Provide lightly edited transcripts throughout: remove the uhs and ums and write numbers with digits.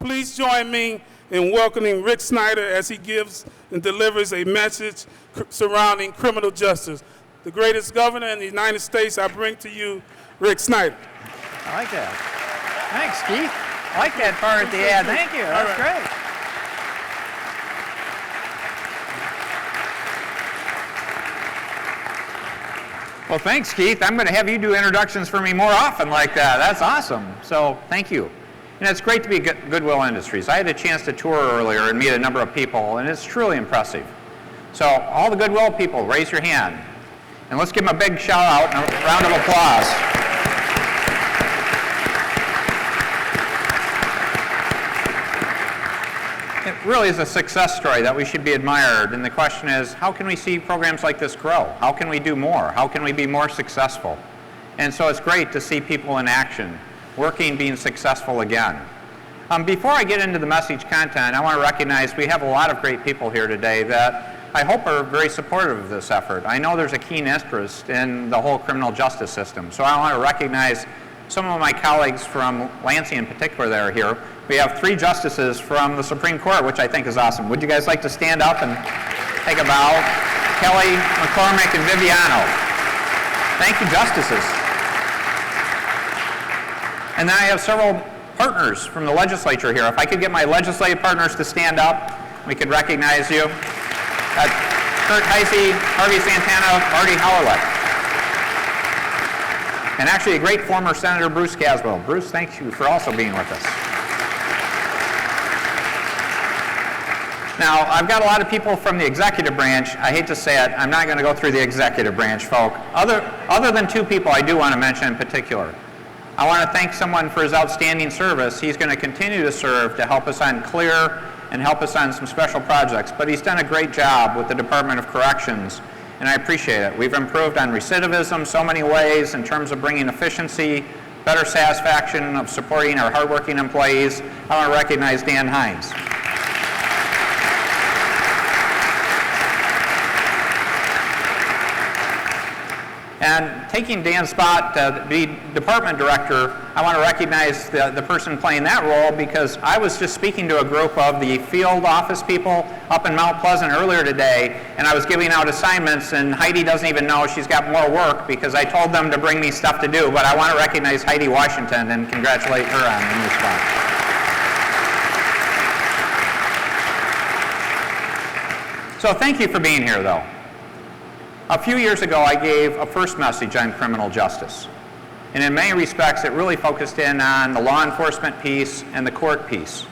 Please join me in welcoming Rick Snyder as he gives and delivers a message surrounding criminal justice. The greatest governor in the United States, I bring to you, Rick Snyder. I like that. Thanks, Keith. I like that part at the end. Thank you. That's great. Well, thanks, Keith. I'm going to have you do introductions for me more often like that. That's awesome. So thank you. And it's great to be at Goodwill Industries. I had a chance to tour earlier and meet a number of people, and it's truly impressive. So all the Goodwill people, raise your hand. And let's give them a big shout out and a round of applause. It really is a success story that we should be admired, and the question is, how can we see programs like this grow? How can we do more? How can we be more successful? And so it's great to see people in action, working, being successful again. Before I get into the message content, I want to recognize we have a lot of great people here today that I hope are very supportive of this effort. I know there's a keen interest in the whole criminal justice system, so I want to recognize some of my colleagues from Lansing in particular that are here. We have 3 justices from the Supreme Court, which I think is awesome. Would you guys like to stand up and take a bow? Kelly, McCormick, and Viviano. Thank you, justices. And then I have several partners from the legislature here. If I could get my legislative partners to stand up, we could recognize you. Kurt Heisey, Harvey Santana, Marty Howlett. And actually a great former Senator Bruce Caswell. Bruce, thank you for also being with us. Now, I've got a lot of people from the executive branch. I hate to say it, I'm not going to go through the executive branch folk. Other than 2 people I do want to mention in particular. I want to thank someone for his outstanding service. He's going to continue to serve to help us on CLEAR and help us on some special projects. But he's done a great job with the Department of Corrections, and I appreciate it. We've improved on recidivism so many ways in terms of bringing efficiency, better satisfaction of supporting our hardworking employees. I want to recognize Dan Hines. And taking Dan's spot to be department director, I want to recognize the person playing that role, because I was just speaking to a group of the field office people up in Mount Pleasant earlier today, and I was giving out assignments, and Heidi doesn't even know she's got more work because I told them to bring me stuff to do. But I want to recognize Heidi Washington and congratulate her on the new spot. So thank you for being here, though. A few years ago, I gave a first message on criminal justice. And in many respects, it really focused in on the law enforcement piece and the court piece.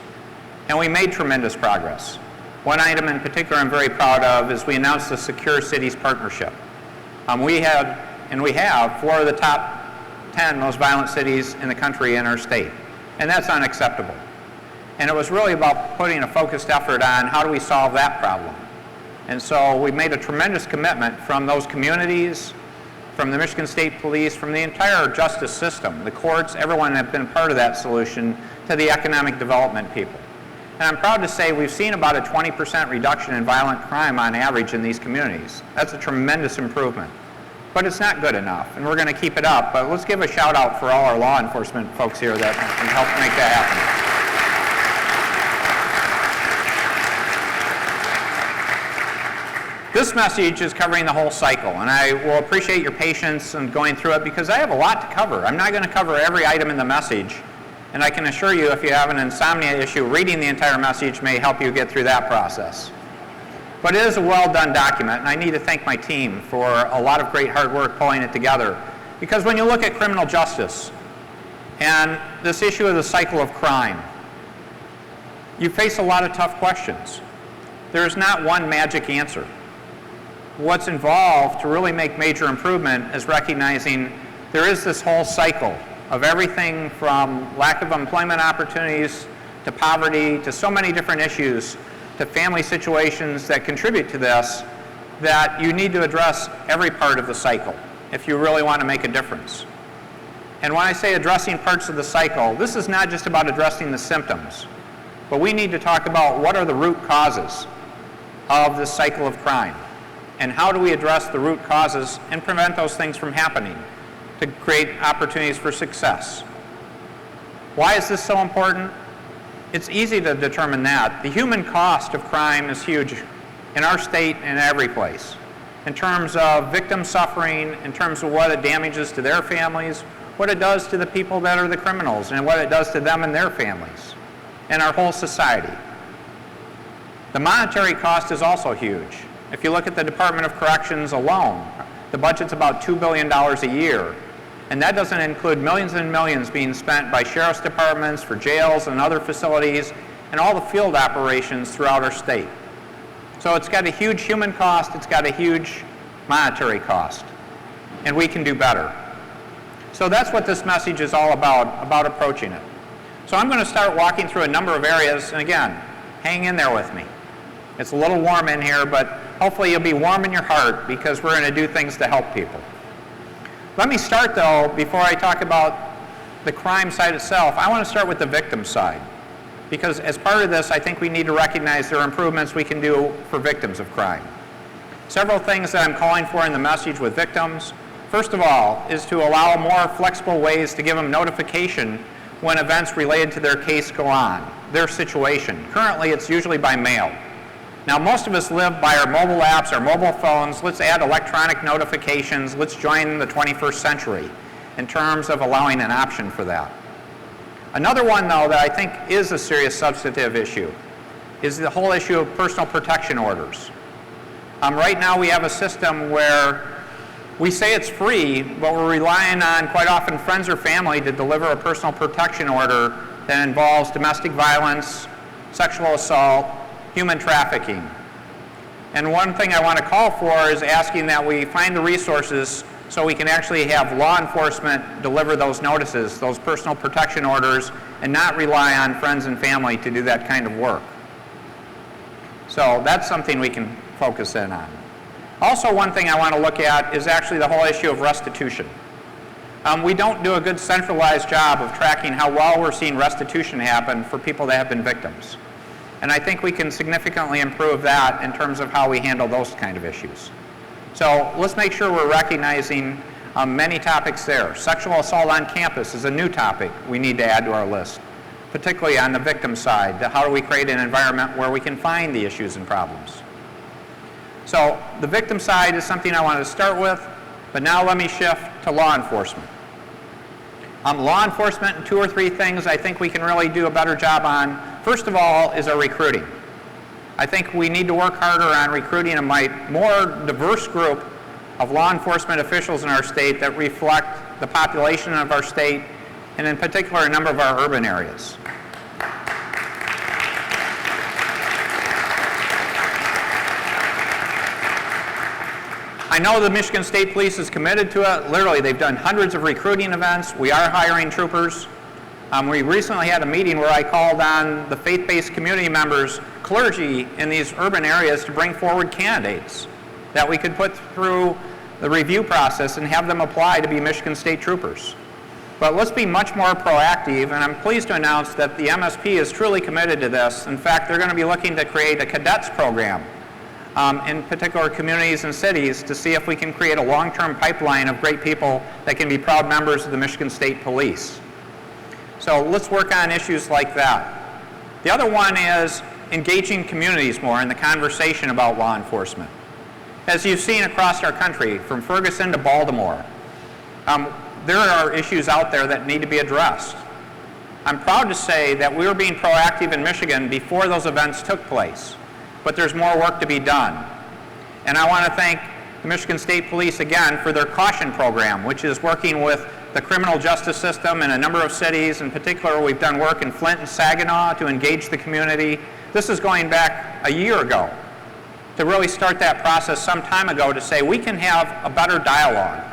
And we made tremendous progress. One item in particular I'm very proud of is we announced the Secure Cities Partnership. We have 4 of the top 10 most violent cities in the country in our state. And that's unacceptable. And it was really about putting a focused effort on how do we solve that problem. And so we made a tremendous commitment from those communities, from the Michigan State Police, from the entire justice system, the courts, everyone have been part of that solution, to the economic development people. And I'm proud to say we've seen about a 20% reduction in violent crime on average in these communities. That's a tremendous improvement. But it's not good enough, and we're going to keep it up. But let's give a shout out for all our law enforcement folks here that can help make that happen. This message is covering the whole cycle, and I will appreciate your patience in going through it because I have a lot to cover. I'm not going to cover every item in the message, and I can assure you if you have an insomnia issue, reading the entire message may help you get through that process. But it is a well-done document, and I need to thank my team for a lot of great hard work pulling it together. Because when you look at criminal justice and this issue of the cycle of crime, you face a lot of tough questions. There is not one magic answer. What's involved to really make major improvement is recognizing there is this whole cycle of everything from lack of employment opportunities to poverty to so many different issues to family situations that contribute to this, that you need to address every part of the cycle if you really want to make a difference. And when I say addressing parts of the cycle, this is not just about addressing the symptoms, but we need to talk about what are the root causes of this cycle of crime. And how do we address the root causes and prevent those things from happening to create opportunities for success? Why is this so important? It's easy to determine that. The human cost of crime is huge in our state and every place, in terms of victim suffering, in terms of what it damages to their families, what it does to the people that are the criminals, and what it does to them and their families, and our whole society. The monetary cost is also huge. If you look at the Department of Corrections alone, the budget's about $2 billion a year, and that doesn't include millions and millions being spent by sheriff's departments for jails and other facilities and all the field operations throughout our state. So it's got a huge human cost, it's got a huge monetary cost, and we can do better. So that's what this message is all about approaching it. So I'm going to start walking through a number of areas, and again, hang in there with me. It's a little warm in here, but hopefully you'll be warm in your heart because we're going to do things to help people. Let me start, though, before I talk about the crime side itself, I want to start with the victim side. Because as part of this, I think we need to recognize there are improvements we can do for victims of crime. Several things that I'm calling for in the message with victims. First of all, is to allow more flexible ways to give them notification when events related to their case go on, their situation. Currently, it's usually by mail. Now, most of us live by our mobile apps, our mobile phones. Let's add electronic notifications. Let's join the 21st century in terms of allowing an option for that. Another one, though, that I think is a serious substantive issue is the whole issue of personal protection orders. Right now, we have a system where we say it's free, but we're relying on, quite often, friends or family to deliver a personal protection order that involves domestic violence, sexual assault, human trafficking. And one thing I want to call for is asking that we find the resources so we can actually have law enforcement deliver those notices, those personal protection orders, and not rely on friends and family to do that kind of work. So that's something we can focus in on. Also, one thing I want to look at is actually the whole issue of restitution. We don't do a good centralized job of tracking how well we're seeing restitution happen for people that have been victims. And I think we can significantly improve that in terms of how we handle those kind of issues. So let's make sure we're recognizing many topics there. Sexual assault on campus is a new topic we need to add to our list, particularly on the victim side. How do we create an environment where we can find the issues and problems? So the victim side is something I wanted to start with, but now let me shift to law enforcement. Law enforcement, two or three things I think we can really do a better job on. First of all is our recruiting. I think we need to work harder on recruiting a more diverse group of law enforcement officials in our state that reflect the population of our state, and in particular a number of our urban areas. I know the Michigan State Police is committed to it. Literally, they've done hundreds of recruiting events. We are hiring troopers. We recently had a meeting where I called on the faith-based community members, clergy in these urban areas to bring forward candidates that we could put through the review process and have them apply to be Michigan State troopers. But let's be much more proactive, and I'm pleased to announce that the MSP is truly committed to this. In fact, they're going to be looking to create a cadets program in particular communities and cities to see if we can create a long-term pipeline of great people that can be proud members of the Michigan State Police. So let's work on issues like that. The other one is engaging communities more in the conversation about law enforcement. As you've seen across our country, from Ferguson to Baltimore, there are issues out there that need to be addressed. I'm proud to say that we were being proactive in Michigan before those events took place, but there's more work to be done. And I want to thank the Michigan State Police again for their caution program, which is working with the criminal justice system in a number of cities. In particular, we've done work in Flint and Saginaw to engage the community. This is going back a year ago to really start that process some time ago to say we can have a better dialogue.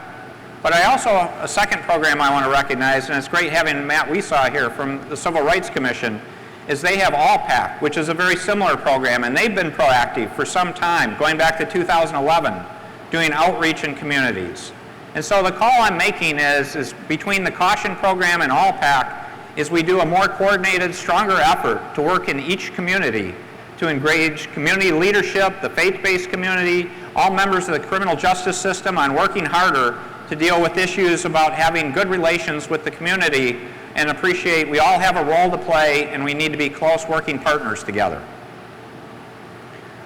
But I also, a second program I want to recognize, and it's great having Matt Weesaw here from the Civil Rights Commission, is they have All-PAC, which is a very similar program, and they've been proactive for some time, going back to 2011, doing outreach in communities. And so the call I'm making is between the Caution Program and All-PAC, is we do a more coordinated, stronger effort to work in each community to engage community leadership, the faith-based community, all members of the criminal justice system on working harder to deal with issues about having good relations with the community and appreciate we all have a role to play and we need to be close working partners together.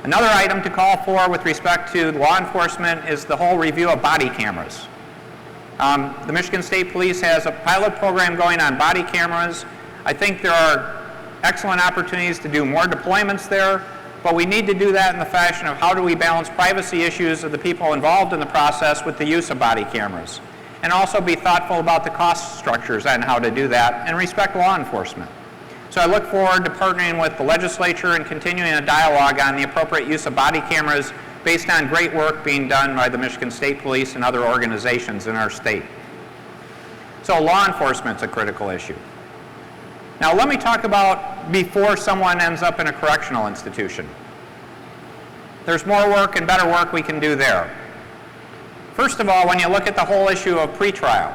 Another item to call for with respect to law enforcement is the whole review of body cameras. The Michigan State Police has a pilot program going on body cameras. I think there are excellent opportunities to do more deployments there, but we need to do that in the fashion of how do we balance privacy issues of the people involved in the process with the use of body cameras, and also be thoughtful about the cost structures on how to do that and respect law enforcement. So I look forward to partnering with the legislature and continuing a dialogue on the appropriate use of body cameras based on great work being done by the Michigan State Police and other organizations in our state. So law enforcement's a critical issue. Now let me talk about before someone ends up in a correctional institution. There's more work and better work we can do there. First of all, when you look at the whole issue of pretrial,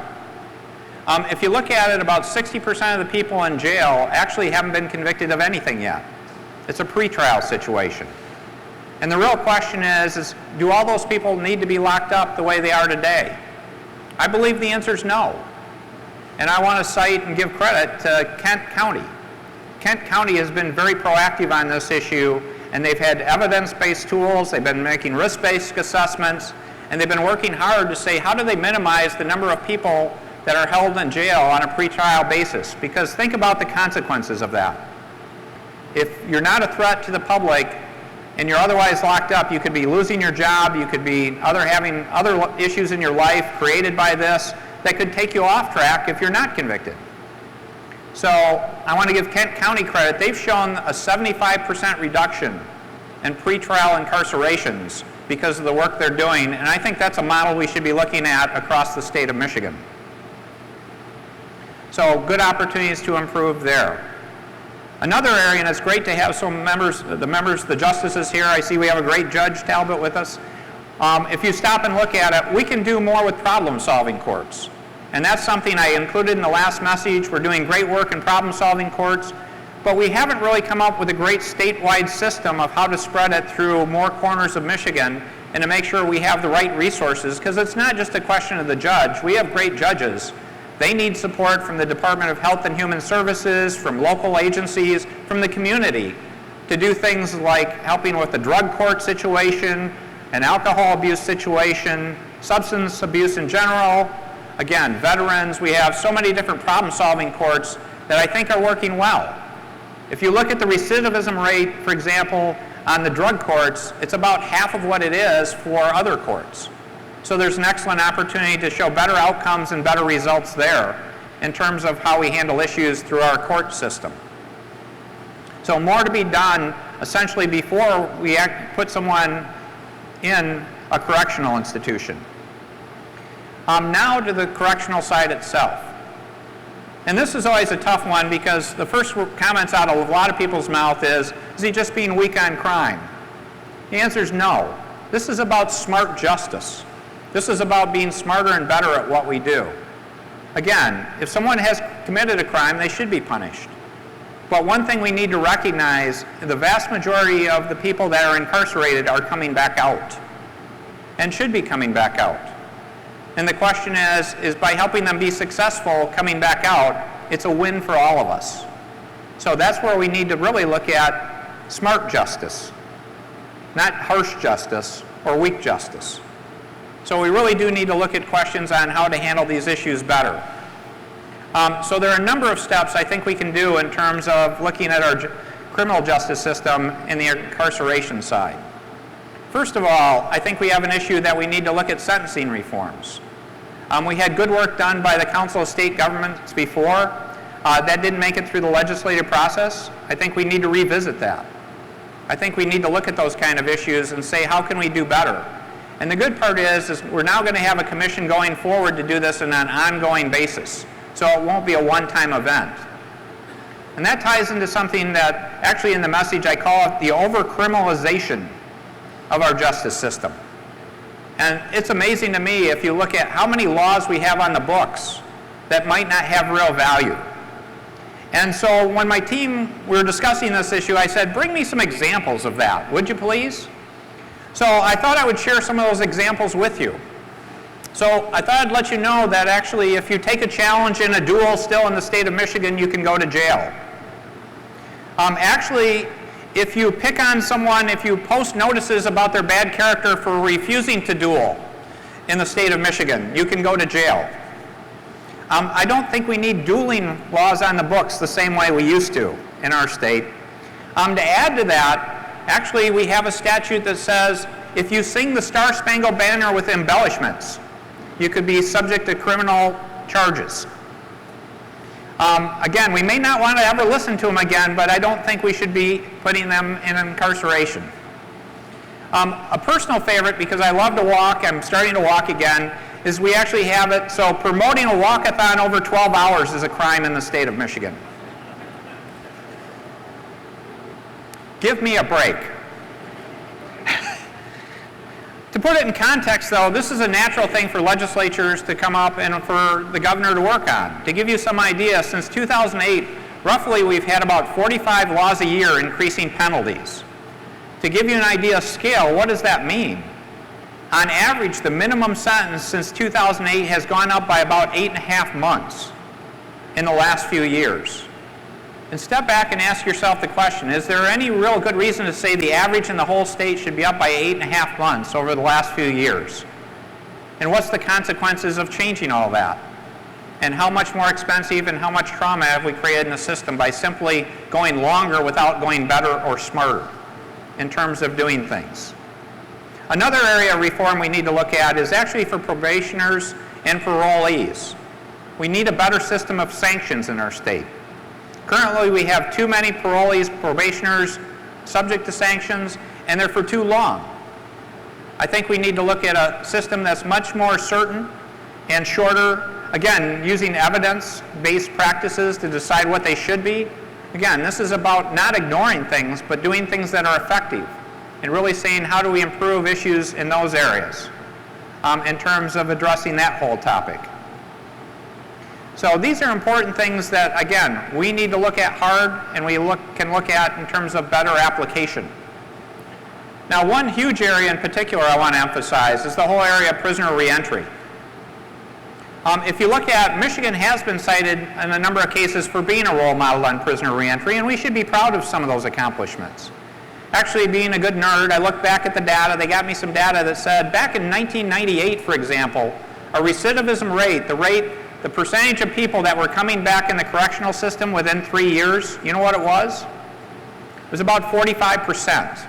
if you look at it, about 60% of the people in jail actually haven't been convicted of anything yet. It's a pretrial situation. And the real question is do all those people need to be locked up the way they are today? I believe the answer is no. And I want to cite and give credit to Kent County. Kent County has been very proactive on this issue, and they've had evidence-based tools, they've been making risk-based assessments, and they've been working hard to say how do they minimize the number of people that are held in jail on a pretrial basis. Because think about the consequences of that. If you're not a threat to the public and you're otherwise locked up, you could be losing your job, you could be having other issues in your life created by this that could take you off track if you're not convicted. So I want to give Kent County credit. They've shown a 75% reduction in pretrial incarcerations because of the work they're doing, and I think that's a model we should be looking at across the state of Michigan. So good opportunities to improve there. Another area, and it's great to have some members, the justices here. I see we have a great Judge Talbot with us. If you stop and look at it, we can do more with problem-solving courts. And that's something I included in the last message. We're doing great work in problem-solving courts, but we haven't really come up with a great statewide system of how to spread it through more corners of Michigan and to make sure we have the right resources, because it's not just a question of the judge. We have great judges. They need support from the Department of Health and Human Services, from local agencies, from the community to do things like helping with the drug court situation, an alcohol abuse situation, substance abuse in general. Again, veterans, we have so many different problem-solving courts that I think are working well. If you look at the recidivism rate, for example, on the drug courts, it's about half of what it is for other courts. So there's an excellent opportunity to show better outcomes and better results there in terms of how we handle issues through our court system. So more to be done essentially before we put someone in a correctional institution. Now to the correctional side itself. And this is always a tough one because the first comments out of a lot of people's mouth is he just being weak on crime? The answer is no. This is about smart justice. This is about being smarter and better at what we do. Again, if someone has committed a crime, they should be punished. But one thing we need to recognize, the vast majority of the people that are incarcerated are coming back out and should be coming back out. And the question is by helping them be successful coming back out, it's a win for all of us. So that's where we need to really look at smart justice, not harsh justice or weak justice. So we really do need to look at questions on how to handle these issues better. So there are a number of steps I think we can do in terms of looking at our criminal justice system in the incarceration side. First of all, I think we have an issue that we need to look at sentencing reforms. We had good work done by the Council of State Governments before. That didn't make it through the legislative process. I think we need to revisit that. I think we need to look at those kind of issues and say, how can we do better? And the good part is we're now going to have a commission going forward to do this on an ongoing basis. So it won't be a one-time event. And that ties into something that actually in the message I call it the over-criminalization of our justice system. And it's amazing to me if you look at how many laws we have on the books that might not have real value. And so when my team, we were discussing this issue, I said, bring me some examples of that, would you please? So I thought I would share some of those examples with you. So I thought I'd let you know that actually if you take a challenge in a duel still in the state of Michigan, you can go to jail. Actually, if you pick on someone, if you post notices about their bad character for refusing to duel in the state of Michigan, you can go to jail. I don't think we need dueling laws on the books the same way we used to in our state. To add to that, actually we have a statute that says if you sing the Star Spangled Banner with embellishments, you could be subject to criminal charges. Again, we may not want to ever listen to them again, but I don't think we should be putting them in incarceration. A personal favorite, because I love to walk, I'm starting to walk again, is we actually have it, so promoting a walkathon over 12 hours is a crime in the state of Michigan. Give me a break. To put it in context, though, this is a natural thing for legislatures to come up and for the governor to work on. To give you some idea, since 2008, roughly we've had about 45 laws a year increasing penalties. To give you an idea of scale, what does that mean? On average, the minimum sentence since 2008 has gone up by about 8.5 months in the last few years. And step back and ask yourself the question, is there any real good reason to say the average in the whole state should be up by 8.5 months over the last few years? And what's the consequences of changing all that? And how much more expensive and how much trauma have we created in the system by simply going longer without going better or smarter in terms of doing things? Another area of reform we need to look at is actually for probationers and parolees. We need a better system of sanctions in our state. Currently, we have too many parolees, probationers subject to sanctions, and they're for too long. I think we need to look at a system that's much more certain and shorter, again, using evidence-based practices to decide what they should be. Again, this is about not ignoring things, but doing things that are effective, and really saying how do we improve issues in those areas in terms of addressing that whole topic. So these are important things that, again, we need to look at hard and we can look at in terms of better application. Now, one huge area in particular I want to emphasize is the whole area of prisoner reentry. If you look at, Michigan has been cited in a number of cases for being a role model on prisoner reentry, and we should be proud of some of those accomplishments. Actually, being a good nerd, I looked back at the data. They got me some data that said back in 1998, for example, a recidivism rate, the percentage of people that were coming back in the correctional system within 3 years, you know what it was? It was about 45%.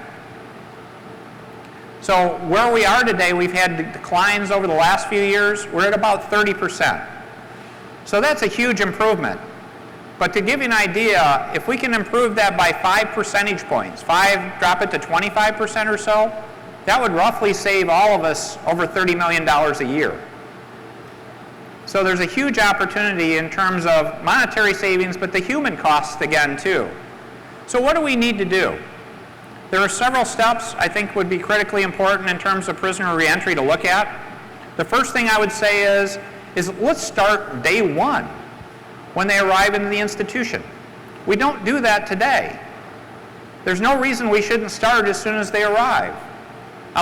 So where we are today, we've had declines over the last few years. We're at about 30%. So that's a huge improvement. But to give you an idea, if we can improve that by 5 percentage points, drop it to 25% or so, that would roughly save all of us over $30 million a year. So there's a huge opportunity in terms of monetary savings, but the human costs again too. So what do we need to do? There are several steps I think would be critically important in terms of prisoner reentry to look at. The first thing I would say is let's start day one when they arrive in the institution. We don't do that today. There's no reason we shouldn't start as soon as they arrive.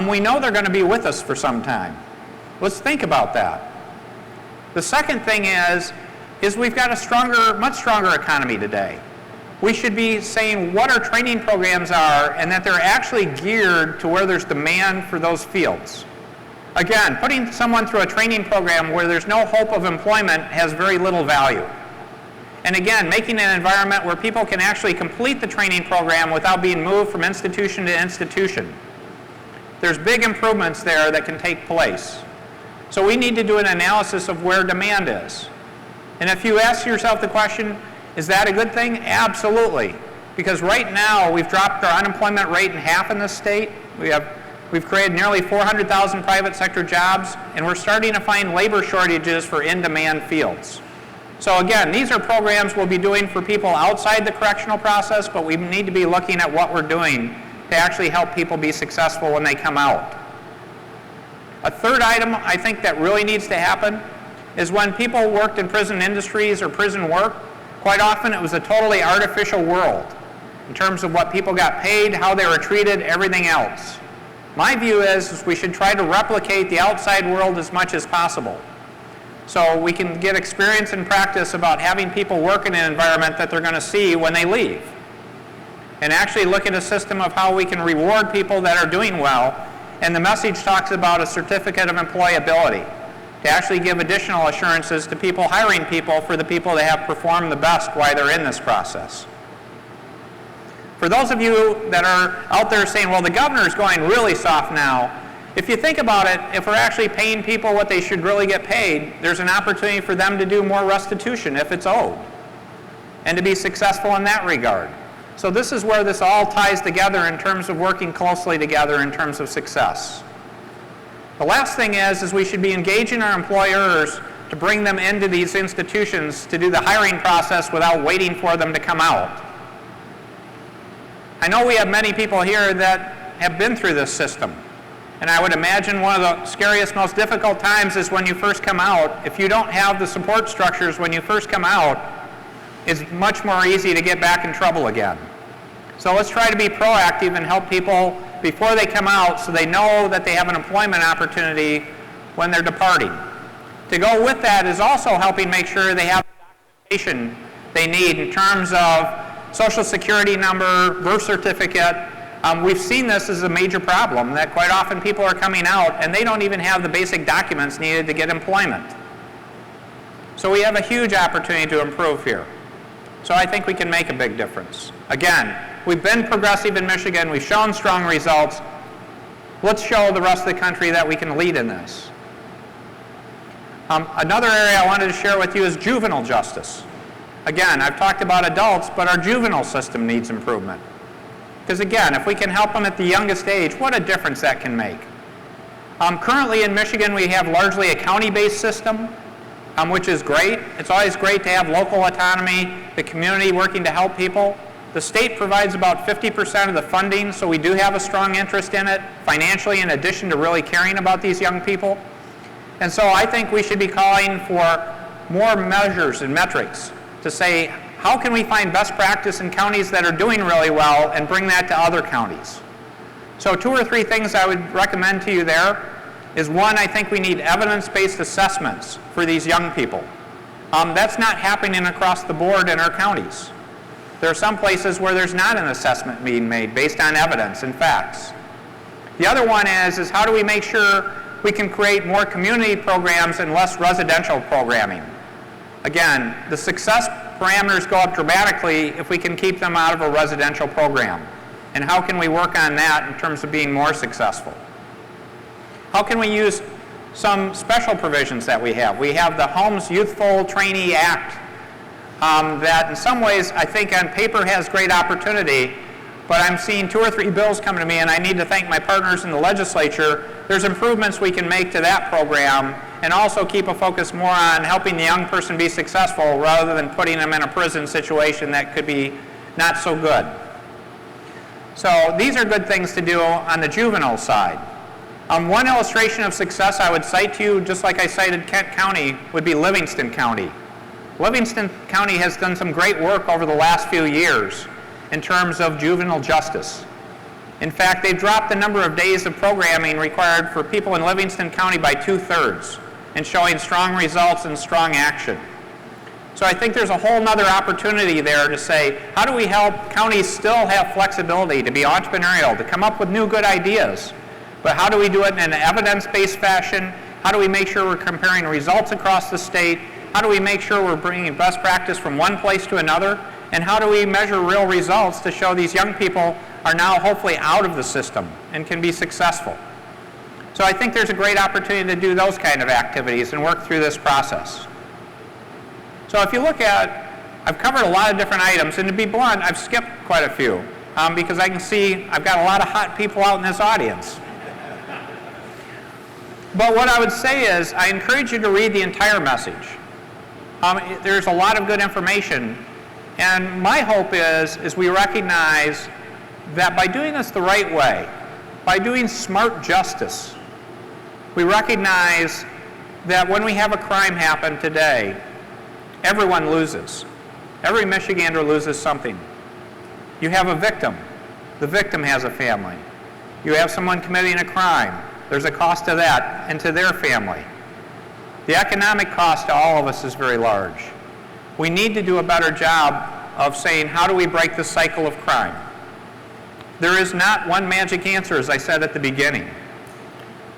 We know they're going to be with us for some time. Let's think about that. The second thing is we've got a much stronger economy today. We should be saying what our training programs are and that they're actually geared to where there's demand for those fields. Again, putting someone through a training program where there's no hope of employment has very little value. And again, making an environment where people can actually complete the training program without being moved from institution to institution. There's big improvements there that can take place. So we need to do an analysis of where demand is. And if you ask yourself the question, is that a good thing? Absolutely. Because right now we've dropped our unemployment rate in half in this state. We've created nearly 400,000 private sector jobs, and we're starting to find labor shortages for in-demand fields. So again, these are programs we'll be doing for people outside the correctional process, but we need to be looking at what we're doing to actually help people be successful when they come out. A third item I think that really needs to happen is when people worked in prison industries or prison work, quite often it was a totally artificial world in terms of what people got paid, how they were treated, everything else. My view is we should try to replicate the outside world as much as possible. So we can get experience and practice about having people work in an environment that they're going to see when they leave. And actually look at a system of how we can reward people that are doing well. And the message talks about a certificate of employability to actually give additional assurances to people hiring people for the people that have performed the best while they're in this process. For those of you that are out there saying, well, the governor's going really soft now, if you think about it, if we're actually paying people what they should really get paid, there's an opportunity for them to do more restitution if it's owed, and to be successful in that regard. So this is where this all ties together in terms of working closely together in terms of success. The last thing is we should be engaging our employers to bring them into these institutions to do the hiring process without waiting for them to come out. I know we have many people here that have been through this system. And I would imagine one of the scariest, most difficult times is when you first come out. If you don't have the support structures when you first come out, it's much more easy to get back in trouble again. So let's try to be proactive and help people before they come out so they know that they have an employment opportunity when they're departing. To go with that is also helping make sure they have the documentation they need in terms of Social Security number, birth certificate. We've seen this as a major problem, that quite often people are coming out and they don't even have the basic documents needed to get employment. So we have a huge opportunity to improve here. So I think we can make a big difference. Again, we've been progressive in Michigan, we've shown strong results. Let's show the rest of the country that we can lead in this. Another area I wanted to share with you is juvenile justice. Again, I've talked about adults, but our juvenile system needs improvement. Because again, if we can help them at the youngest age, what a difference that can make. Currently in Michigan, we have largely a county-based system, which is great. It's always great to have local autonomy, the community working to help people. The state provides about 50% of the funding, so we do have a strong interest in it financially, in addition to really caring about these young people. And so I think we should be calling for more measures and metrics to say, how can we find best practice in counties that are doing really well and bring that to other counties? So 2 or 3 things I would recommend to you there is, one, I think we need evidence-based assessments for these young people. That's not happening across the board in our counties. There are some places where there's not an assessment being made based on evidence and facts. The other one is how do we make sure we can create more community programs and less residential programming? Again, the success parameters go up dramatically if we can keep them out of a residential program. And how can we work on that in terms of being more successful? How can we use some special provisions that we have? We have the Homes Youthful Trainee Act that in some ways I think on paper has great opportunity, but I'm seeing 2 or 3 bills coming to me, and I need to thank my partners in the legislature. There's improvements we can make to that program, and also keep a focus more on helping the young person be successful rather than putting them in a prison situation that could be not so good. So these are good things to do on the juvenile side. One illustration of success I would cite to you, just like I cited Kent County, would be Livingston County. Livingston County has done some great work over the last few years in terms of juvenile justice. In fact, they've dropped the number of days of programming required for people in Livingston County by 2/3, and showing strong results and strong action. So I think there's a whole nother opportunity there to say, how do we help counties still have flexibility to be entrepreneurial, to come up with new good ideas, but how do we do it in an evidence-based fashion? How do we make sure we're comparing results across the state? How do we make sure we're bringing best practice from one place to another? And how do we measure real results to show these young people are now hopefully out of the system and can be successful? So I think there's a great opportunity to do those kind of activities and work through this process. So if you look at, I've covered a lot of different items, and to be blunt, I've skipped quite a few because I can see I've got a lot of hot people out in this audience. But what I would say is I encourage you to read the entire message. There's a lot of good information, and my hope is we recognize that by doing this the right way, by doing smart justice, we recognize that when we have a crime happen today, everyone loses. Every Michigander loses something. You have a victim. The victim has a family. You have someone committing a crime. There's a cost to that and to their family. The economic cost to all of us is very large. We need to do a better job of saying, how do we break the cycle of crime? There is not one magic answer, as I said at the beginning.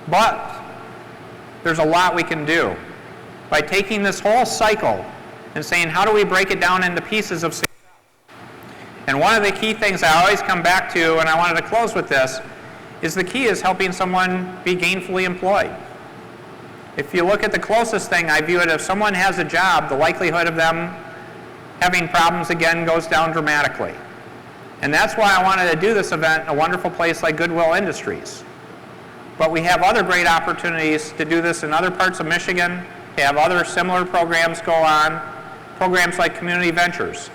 But there's a lot we can do by taking this whole cycle and saying, how do we break it down into pieces of success? And one of the key things I always come back to, and I wanted to close with this, is the key is helping someone be gainfully employed. If you look at the closest thing, I view it, if someone has a job, the likelihood of them having problems again goes down dramatically. And that's why I wanted to do this event in a wonderful place like Goodwill Industries. But we have other great opportunities to do this in other parts of Michigan, to have other similar programs go on, programs like Community Ventures.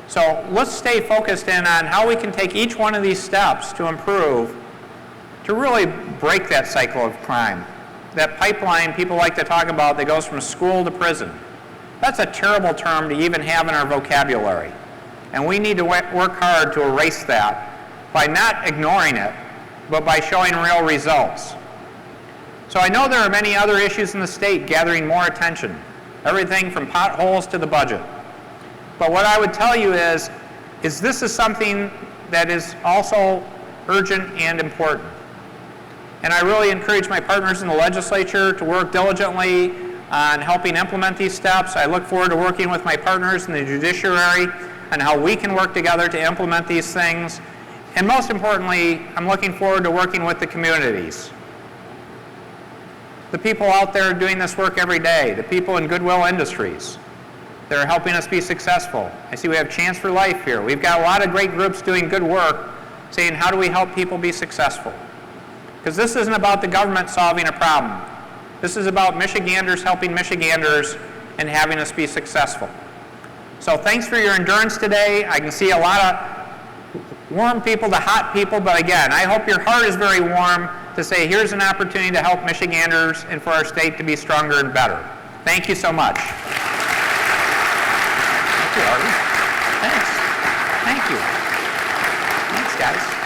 So let's stay focused in on how we can take each one of these steps to improve, to really break that cycle of crime. That pipeline people like to talk about that goes from school to prison. That's a terrible term to even have in our vocabulary. And we need to work hard to erase that by not ignoring it, but by showing real results. So I know there are many other issues in the state gathering more attention, everything from potholes to the budget. But what I would tell you is this is something that is also urgent and important. And I really encourage my partners in the legislature to work diligently on helping implement these steps. I look forward to working with my partners in the judiciary on how we can work together to implement these things. And most importantly, I'm looking forward to working with the communities. The people out there doing this work every day, the people in Goodwill Industries, they're helping us be successful. I see we have Chance for Life here. We've got a lot of great groups doing good work saying, how do we help people be successful? Because this isn't about the government solving a problem. This is about Michiganders helping Michiganders and having us be successful. So thanks for your endurance today. I can see a lot of warm people to hot people, but again, I hope your heart is very warm to say, here's an opportunity to help Michiganders and for our state to be stronger and better. Thank you so much. Thank you, Artie. Thanks. Thank you. Thanks, guys.